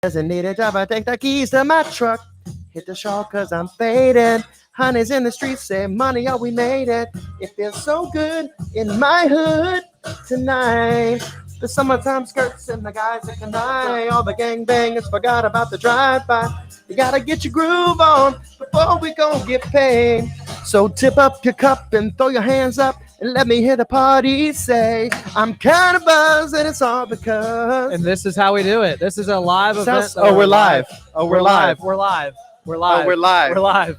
Designated driver, take the keys to my truck. Hit the shawl cause I'm faded. Honey's in the streets, say money, oh we made it. It feels so good in my hood tonight. The summertime skirts and the guys that can eye. All the gangbangers forgot about the drive-by. You gotta get your groove on before we gon' get paid. So tip up your cup and throw your hands up and let me hear the party say, I'm kind of buzzed and it's all because. And this is how we do it. This is a live event. Oh, we're live. Oh, we're live. We're live. We're live. Oh, we're live. We're live.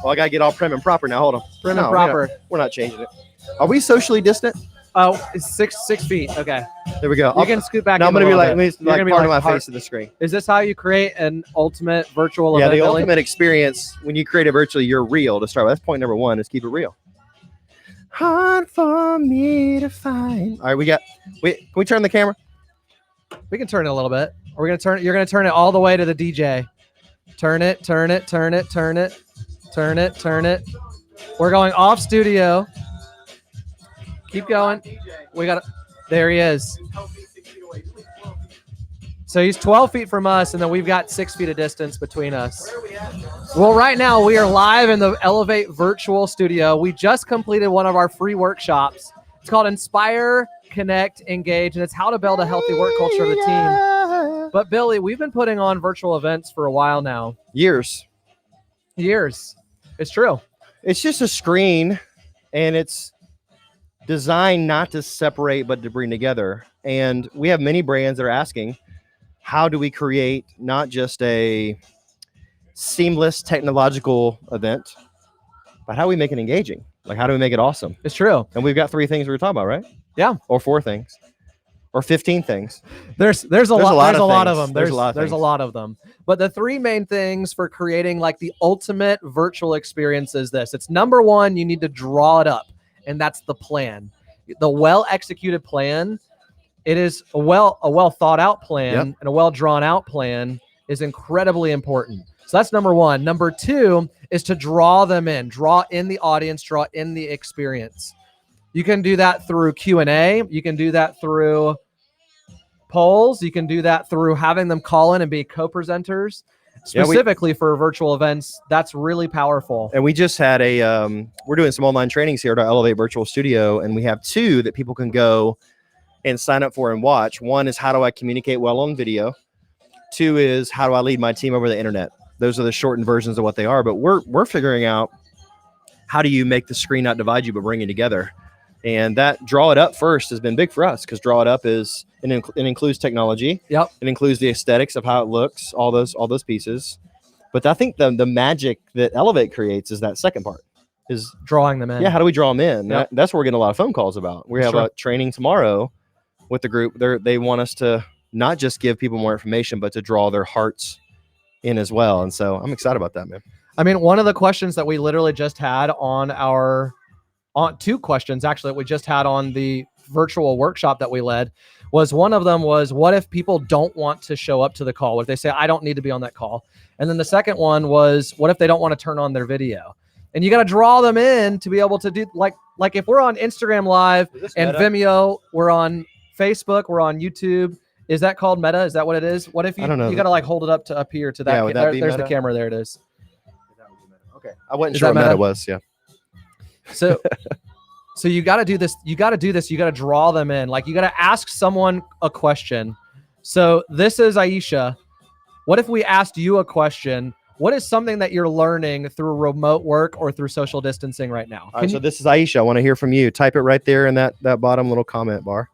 Well, I gotta get all prim and proper now. Hold on. Prim and proper. We're not changing it. Are we socially distant? Oh, it's 6 feet. Okay. There we go. You can scoot back. Now I'm gonna be like, gonna be part of my hard. face of the screen. Is this how you create an ultimate virtual Yeah, event? the Billy? ultimate experience when you create it virtually, you're real to start with. That's point number one, is keep it real. Hard for me to find. All right, can we turn the camera? We can turn it a little bit. We're gonna turn it. You're gonna turn it all the way to the DJ. Turn it, turn it, turn it, turn it, turn it, turn it. We're going off studio. Keep going. We got. There he is. So he's 12 feet from us, and then we've got 6 feet of distance between us. Well, right now we are live in the Elevate Virtual Studio. We just completed one of our free workshops. It's called Inspire, Connect, Engage, and it's how to build a healthy work culture of the team. But Billy, we've been putting on virtual events for a while now. Years. It's true. It's just a screen, and it's designed not to separate but to bring together. And we have many brands that are asking, how do we create not just a seamless technological event, but how do we make it engaging? Like, how do we make it awesome? It's true. And we've got 3 things we're talking about, right? Yeah. Or 4 things. Or 15 things. There's a lot of them. There's a lot of them. But the 3 main things for creating like the ultimate virtual experience is this. It's number 1, you need to draw it up. And that's the plan. The well-executed plan. It is a well thought out plan, and a well drawn out plan is incredibly important. So that's number 1. Number 2 is to draw them in, draw in the audience, draw in the experience. You can do that through Q&A. You can do that through polls. You can do that through having them call in and be co-presenters. Specifically for virtual events, that's really powerful. And we just had we're doing some online trainings here at our Elevate Virtual Studio, and we have 2 that people can go and sign up for and watch. 1 is how do I communicate well on video. 2 is how do I lead my team over the internet. Those are the shortened versions of what they are, but we're figuring out how do you make the screen not divide you, but bring it together. And that draw it up first has been big for us, because draw it up is it includes technology. Yep. It includes the aesthetics of how it looks, all those pieces. But I think the magic that Elevate creates is that second part, is drawing them in. Yeah, how do we draw them in? Yep. That's what we're getting a lot of phone calls about. We have a training tomorrow with the group. They want us to not just give people more information, but to draw their hearts in as well. And so I'm excited about that, man. I mean, one of the questions that we literally just had on 2 questions actually that we just had on the virtual workshop that we led was, one of them was, what if people don't want to show up to the call? What if they say, I don't need to be on that call? And then the second one was, what if they don't want to turn on their video? And you got to draw them in to be able to do like if we're on Instagram Live and Vimeo, we're on Facebook, we're on YouTube. Is that called Meta? Is that what it is? What if you got to like hold it up here to that? Yeah, there's the camera. There it is. Okay. I wasn't sure what Meta was. Yeah. So you got to do this. You got to draw them in. Like, you got to ask someone a question. So this is Aisha. What if we asked you a question? What is something that you're learning through remote work or through social distancing right now? All right, so this is Aisha. I want to hear from you. Type it right there in that bottom little comment bar.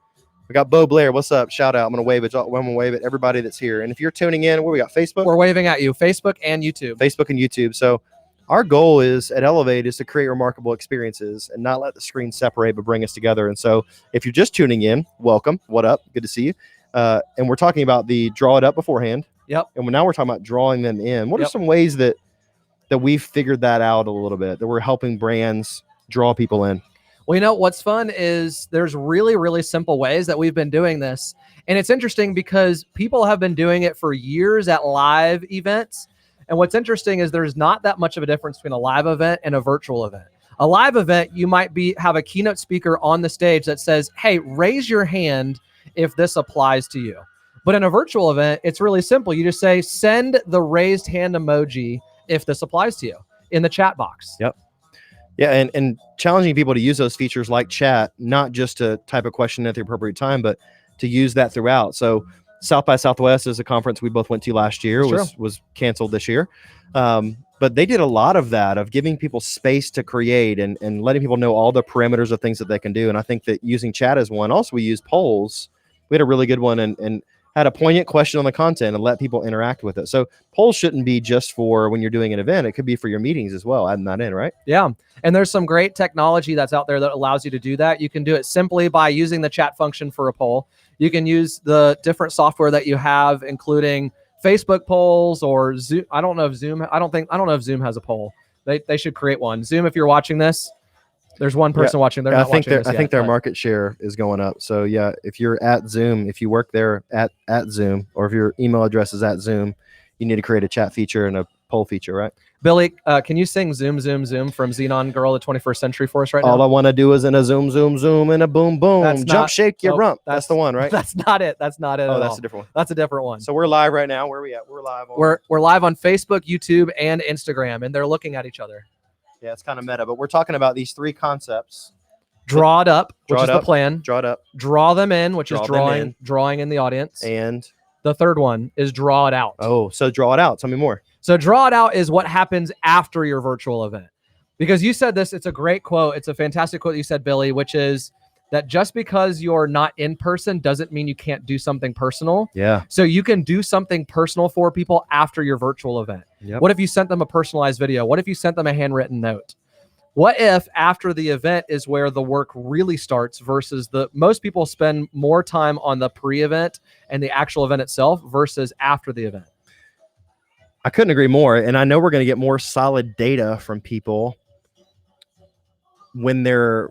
We got Bo Blair. What's up? Shout out. I'm going to wave it. I'm going to wave at everybody that's here. And if you're tuning in, where we got Facebook? We're waving at you. Facebook and YouTube. Facebook and YouTube. So our goal is at Elevate is to create remarkable experiences and not let the screen separate, but bring us together. And so if you're just tuning in, welcome. What up? Good to see you. And we're talking about the draw it up beforehand. Yep. And now we're talking about drawing them in. What are some ways that we've figured that out a little bit, that we're helping brands draw people in? Well, you know, what's fun is there's really, really simple ways that we've been doing this. And it's interesting because people have been doing it for years at live events. And what's interesting is there's not that much of a difference between a live event and a virtual event. A live event, you might have a keynote speaker on the stage that says, hey, raise your hand if this applies to you. But in a virtual event, it's really simple. You just say, send the raised hand emoji if this applies to you in the chat box. Yep. Yeah, and challenging people to use those features like chat, not just to type a question at the appropriate time, but to use that throughout. So South by Southwest is a conference we both went to last year, was canceled this year. But they did a lot of that, of giving people space to create and letting people know all the parameters of things that they can do. And I think that using chat is one. Also, we used polls. We had a really good one and had a poignant question on the content and let people interact with it. So polls shouldn't be just for when you're doing an event. It could be for your meetings as well. Adding that in, right? Yeah. And there's some great technology that's out there that allows you to do that. You can do it simply by using the chat function for a poll. You can use the different software that you have, including Facebook polls or Zoom. I don't know if Zoom has a poll. They should create one. Zoom, if you're watching this, there's one person watching. They're not watching this yet, I think their market share is going up. So yeah, if you're at Zoom, if you work there at Zoom, or if your email address is at Zoom, you need to create a chat feature and a poll feature, right? Billy, can you sing Zoom, Zoom, Zoom from Xenon Girl of the 21st Century for us right now? All I want to do is in a zoom, zoom, zoom, and a boom, boom. Jump, shake your rump. That's the one, right? That's not it. That's not it. Oh, that's a different one. That's a different one. So we're live right now. Where are we at? We're live. We're live on Facebook, YouTube, and Instagram, and they're looking at each other. Yeah, it's kind of meta, but we're talking about these three concepts. Draw it up, which is the plan. Draw it up. Draw them in, which is drawing in the audience. And the third one is draw it out. Oh, so draw it out. Tell me more. So draw it out is what happens after your virtual event. Because you said this, it's a great quote. It's a fantastic quote you said, Billy, which is that just because you're not in person doesn't mean you can't do something personal. Yeah. So you can do something personal for people after your virtual event. Yep. What if you sent them a personalized video? What if you sent them a handwritten note? What if after the event is where the work really starts versus most people spend more time on the pre-event and the actual event itself versus after the event? I couldn't agree more. And I know we're going to get more solid data from people when they're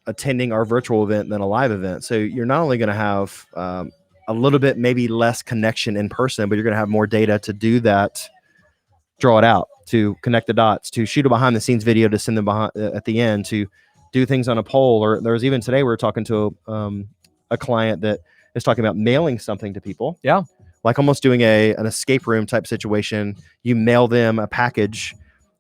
attending our virtual event than a live event. So you're not only going to have a little bit, maybe less connection in person, but you're going to have more data to do that, draw it out, to connect the dots, to shoot a behind the scenes video to send them behind at the end, to do things on a poll. Or there was even today, we were talking to a client that is talking about mailing something to people. Yeah. Like almost doing an escape room type situation. You mail them a package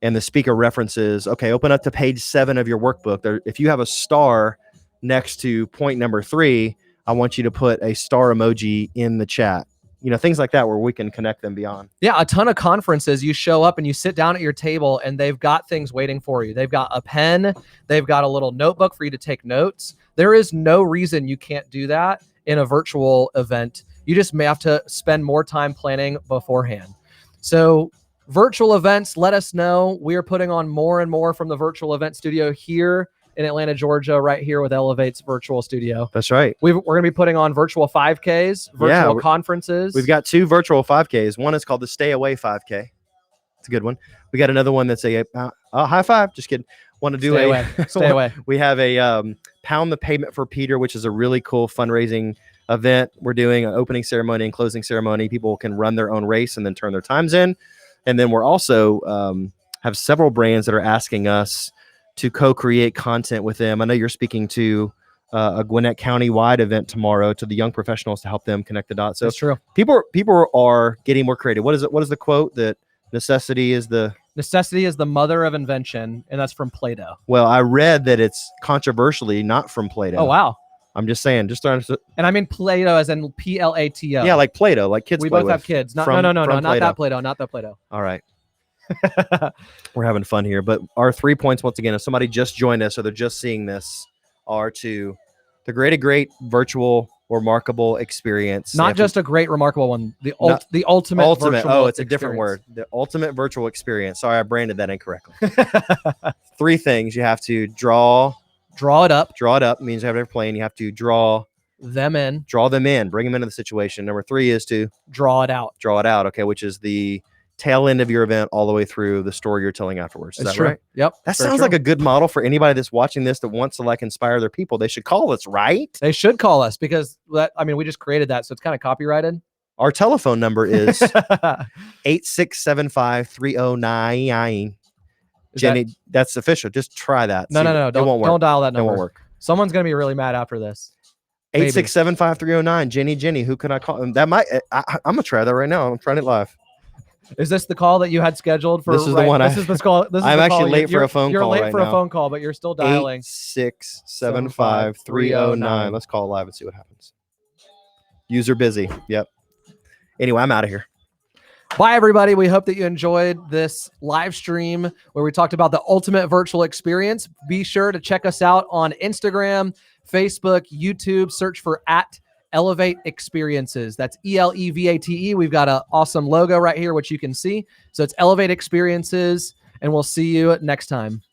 and the speaker references, okay, open up to page 7 of your workbook. There, if you have a star next to point number 3, I want you to put a star emoji in the chat. You know, things like that where we can connect them beyond. Yeah, a ton of conferences, you show up and you sit down at your table and they've got things waiting for you. They've got a pen, they've got a little notebook for you to take notes. There is no reason you can't do that in a virtual event. You just may have to spend more time planning beforehand. So virtual events, let us know. We are putting on more and more from the virtual event studio here in Atlanta, Georgia, right here with Elevate's virtual studio. That's right. We're going to be putting on virtual 5Ks, virtual conferences. We've got 2 virtual 5Ks. One is called the Stay Away 5K. It's a good one. We got another one that's a high five. Just kidding. Want to do Stay away. We have a Pound the Pavement for Peter, which is a really cool fundraising event. We're doing an opening ceremony and closing ceremony. People can run their own race and then turn their times in. And then we're also have several brands that are asking us to co-create content with them. I know you're speaking to a Gwinnett County-wide event tomorrow to the young professionals to help them connect the dots. So that's true. People are getting more creative. What is it? What is the quote that necessity is the mother of invention, and that's from Plato. Well, I read that it's controversially not from Plato. Oh, wow. I'm just saying, and I mean Plato as in Plato. Yeah, like Play-Doh, like kids. We both have kids. No, not that Play-Doh, not that Play-Doh. All right. We're having fun here, but our 3 points, once again, if somebody just joined us or they're just seeing this, are to create a great virtual remarkable experience. Not just a great remarkable one, the ultimate virtual oh, it's a different word. The ultimate virtual experience. Sorry, I branded that incorrectly. 3 things. You have to draw it up. Draw it up means you have it playing. You have to draw them in, bring them into the situation. Number 3 is to draw it out. Okay, which is the tail end of your event all the way through the story you're telling afterwards. Is that right? Yep. That sounds like a good model for anybody that's watching this that wants to like inspire their people. They should call us, right? They should call us because we just created that. So it's kind of copyrighted. Our telephone number is 8675-309. Jenny, that's official. Just try that. No. Don't dial that number. It won't work. Someone's going to be really mad after this. Maybe. 8675309. Jenny, who can I call? That might. I'm gonna try that right now. I'm trying it live. Is this the call that you had scheduled for? This is the one This I- is the call. This is I'm the actually call. late for a phone You're call late right for now. a phone call, but you're still dialing. 8675309. Let's call it live and see what happens. User busy. Yep. Anyway, I'm out of here. Bye, everybody. We hope that you enjoyed this live stream where we talked about the ultimate virtual experience. Be sure to check us out on Instagram, Facebook, YouTube. Search for @Elevate Experiences. That's ELEVATE. We've got an awesome logo right here, which you can see. So it's Elevate Experiences, and we'll see you next time.